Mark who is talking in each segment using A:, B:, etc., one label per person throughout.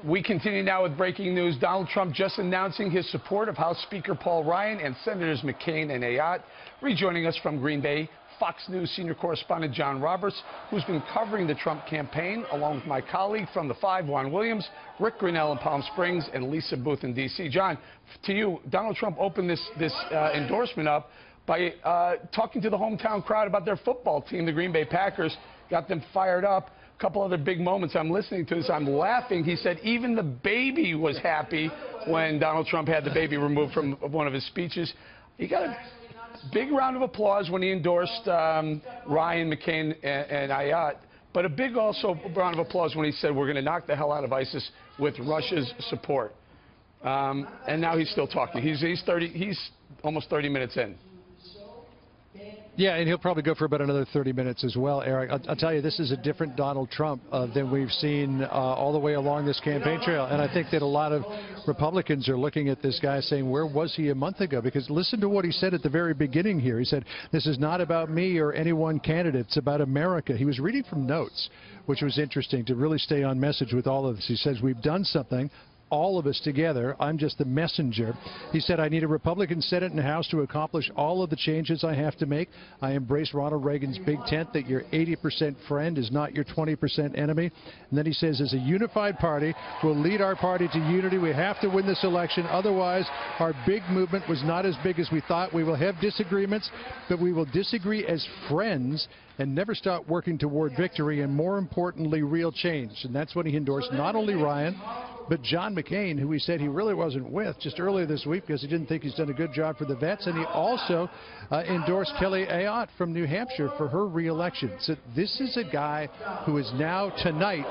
A: We continue now with breaking news. Donald Trump just announcing his support of House Speaker Paul Ryan and Senators McCain and Ayotte. Rejoining us from Green Bay, Fox News senior correspondent John Roberts, who's been covering the Trump campaign, along with my colleague from the 5, Juan Williams, Rick Grinnell in Palm Springs, and Lisa Booth in D.C. John, to you, Donald Trump opened this endorsement up by talking to the hometown crowd about their football team, the Green Bay Packers, got them fired up. A couple other big moments. I'm listening to this. I'm laughing. He said even the baby was happy when Donald Trump had the baby removed from one of his speeches. He got a big round of applause when he endorsed Ryan, McCain, and Ayotte, but a big also round of applause when he said we're going to knock the hell out of ISIS with Russia's support. And now he's still talking. He's almost 30 minutes in.
B: Yeah, and he'll probably go for about another 30 minutes as well, Eric. I'll tell you, this is a different Donald Trump than we've seen all the way along this campaign trail. And I think that a lot of Republicans are looking at this guy saying, where was he a month ago? Because listen to what he said at the very beginning here. He said, this is not about me or any one candidate. It's about America. He was reading from notes, which was interesting to really stay on message with all of this. He says, we've done something. All of us together. I'm just the messenger. He said, I need a Republican Senate and House to accomplish all of the changes I have to make. I embrace Ronald Reagan's big tent that your 80% friend is not your 20% enemy. And then he says, as a unified party, we'll lead our party to unity. We have to win this election. Otherwise, our big movement was not as big as we thought. We will have disagreements, but we will disagree as friends and never stop working toward victory and, more importantly, real change. And that's when he endorsed not only Ryan, but John McCain, who he said he really wasn't with just earlier this week because he didn't think he's done a good job for the vets. And he also endorsed Kelly Ayotte from New Hampshire for her re-election. So this is a guy who is now tonight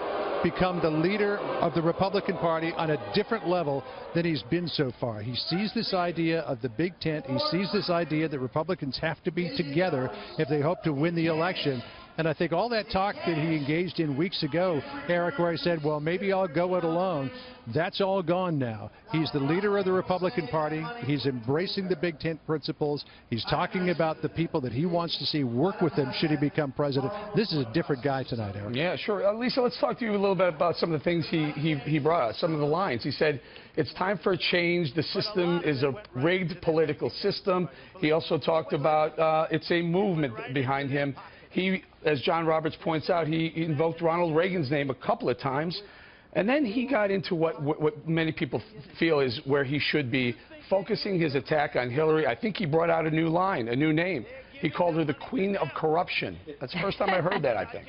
B: become the leader of the Republican Party on a different level than he's been so far. He sees this idea of the big tent. He sees this idea that Republicans have to be together if they hope to win the election. And I think all that talk that he engaged in weeks ago, Eric, where he said, well, maybe I'll go it alone, that's all gone now. He's the leader of the Republican Party. He's embracing the big tent principles. He's talking about the people that he wants to see work with him should he become president. This is a different guy tonight, Eric.
A: Yeah, sure. Lisa, let's talk to you a little bit about some of the things he brought us, some of the lines. He said, it's time for a change. The system is a rigged political system. He also talked about it's a movement behind him. He, as John Roberts points out, he invoked Ronald Reagan's name a couple of times. And then he got into what many people feel is where he should be, focusing his attack on Hillary. I think he brought out a new line, a new name. He called her the Queen of Corruption. That's the first time I heard that, I think.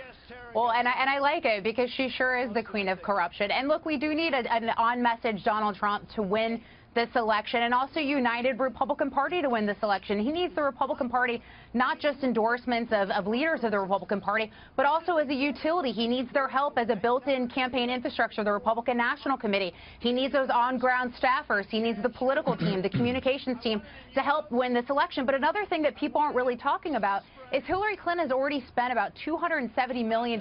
C: Well, and I like it because she sure is the Queen of Corruption. And look, we do need an on-message Donald Trump to win this election, and also united Republican Party to win this election. He needs the Republican Party, not just endorsements of leaders of the Republican Party, but also as a utility. He needs their help as a built-in campaign infrastructure, the Republican National Committee. He needs those on-ground staffers. He needs the political team, the communications team to help win this election. But another thing that people aren't really talking about is Hillary Clinton has already spent about $270 million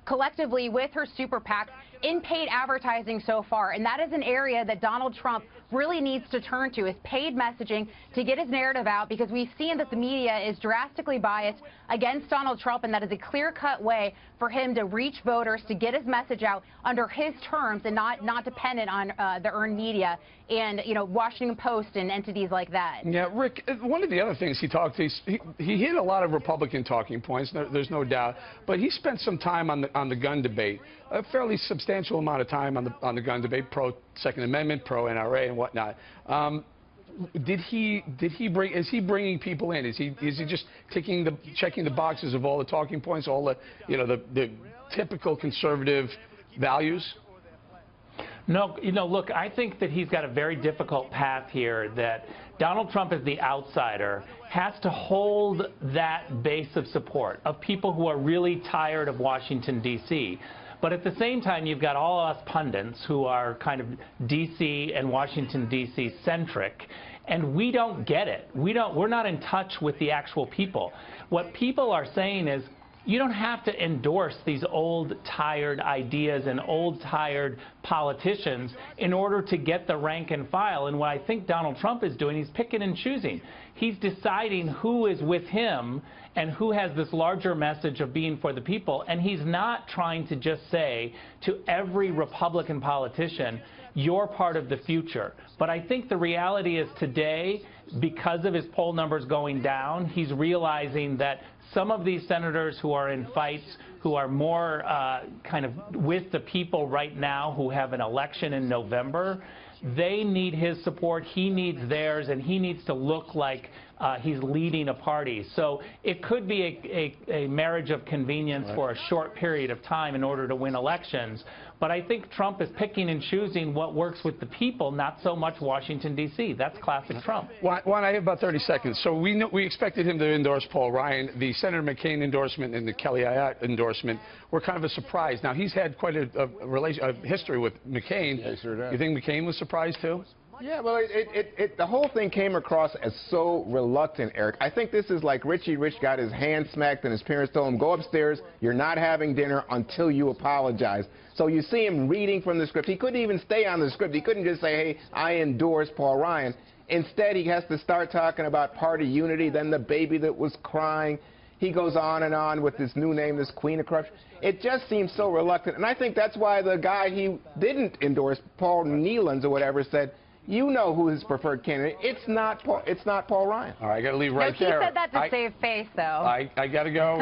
C: collectively with her super PAC in paid advertising so far. And that is an area that Donald Trump really needs to turn to, is paid messaging to get his narrative out, because we've seen that the media is drastically biased against Donald Trump, and that is a clear-cut way for him to reach voters, to get his message out under his terms and not dependent on the earned media and, you know, Washington Post and entities like that.
A: Yeah, Rick, one of the other things he hit a lot of Republican talking points, there's no doubt, but he spent some time on the gun debate, a fairly substantial amount of time on the gun debate, pro-Second Amendment, pro-NRA and whatnot. Is he bringing people in? Is he just checking the boxes of all the talking points, all the, you know, the typical conservative values?
D: No, you know, look, I think that he's got a very difficult path here, that Donald Trump, as the outsider, has to hold that base of support of people who are really tired of Washington, D.C. But at the same time, you've got all us pundits who are kind of D.C. and Washington, D.C. centric, and we don't get it. We're not in touch with the actual people. What people are saying is, you don't have to endorse these old, tired ideas and old, tired politicians in order to get the rank and file. And what I think Donald Trump is doing, he's picking and choosing. He's deciding who is with him and who has this larger message of being for the people. And he's not trying to just say to every Republican politician, you're part of the future. But I think the reality is today, because of his poll numbers going down, he's realizing that some of these senators who are in fights, who are more kind of with the people right now, who have an election in November, they need his support, he needs theirs, and he needs to look like he's leading a party. So it could be a marriage of convenience for a short period of time in order to win elections. But I think Trump is picking and choosing what works with the people, not so much Washington, D.C. That's classic Trump.
A: Juan, I have about 30 seconds. So we expected him to endorse Paul Ryan. The Senator McCain endorsement and the Kelly Ayotte endorsement were kind of a surprise. Now, he's had quite a history with McCain.
E: Yeah, sure does.
A: You think McCain was surprised, too?
E: Yeah, well, the whole thing came across as so reluctant, Eric. I think this is like Richie Rich got his hand smacked and his parents told him, go upstairs, you're not having dinner until you apologize. So you see him reading from the script. He couldn't even stay on the script. He couldn't just say, hey, I endorse Paul Ryan. Instead, he has to start talking about party unity, then the baby that was crying. He goes on and on with this new name, this queen of corruption. It just seems so reluctant. And I think that's why the guy he didn't endorse, Paul Nealons or whatever, said, you know who his preferred candidate. It's not Paul Ryan.
A: All right, I got to leave right there.
C: He said that to save face, though.
A: I got to go.